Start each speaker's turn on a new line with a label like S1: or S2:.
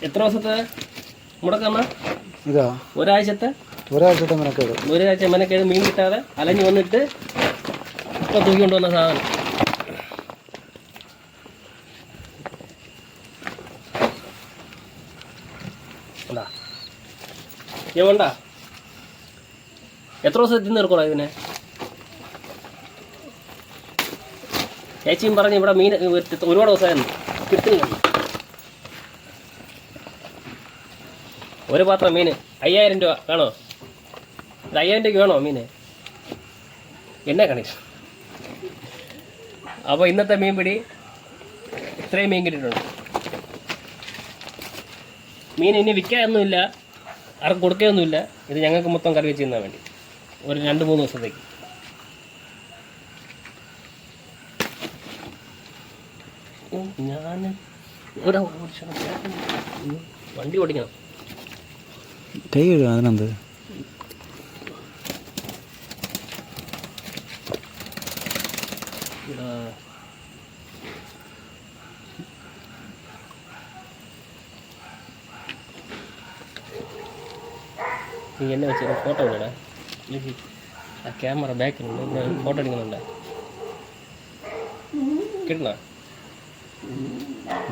S1: എത്ര ദിവസത്തെ മുടക്കമ്മ?
S2: ഇതാ
S1: ഒരാഴ്ചത്തെ
S2: മെനക്കേട്.
S1: ഒരാഴ്ച മെനക്കേട് മീൻ കിട്ടാതെ അലഞ്ഞു വന്നിട്ട് ഇപ്പം തൂക്കിക്കൊണ്ടുവന്ന സാധനം. ഉണ്ടാ വേണ്ട. എത്ര ദിവസം തിന്ന് തീർക്കോളാം ഇതിനെ? ചേച്ചിയും പറഞ്ഞ് ഇവിടെ മീൻ ഒരുപാട് ദിവസമായിരുന്നു കിട്ടുന്നില്ല. ഒരു പാത്രം മീൻ 5000 രൂപ വേണോ? ഇത് 5000 രൂപയ്ക്ക് വേണോ മീൻ? എന്നെ കണീഷ്. അപ്പോൾ ഇന്നത്തെ മീൻ പിടി ഇത്രയും മീൻ കിട്ടിയിട്ടുണ്ട്. മീൻ ഇനി വിൽക്കാനൊന്നുമില്ല, ആർക്കും കൊടുക്കുകയൊന്നുമില്ല. ഇത് ഞങ്ങൾക്ക് മൊത്തം കറി വെച്ച് തിന്നാൻ വേണ്ടി ഒരു 2-3 ദിവസത്തേക്ക്. ഞാൻ വണ്ടി ഓടിക്കണം.
S2: കൈ കഴുകാം, അതിനെന്ത്?
S1: നീ എന്നെ വെച്ച് ഫോട്ടോ എടുക്കടാ. ആ ക്യാമറ ബാക്കിലുണ്ട്, ഫോട്ടോ എടുക്കുന്നുണ്ട്. കിട്ടണ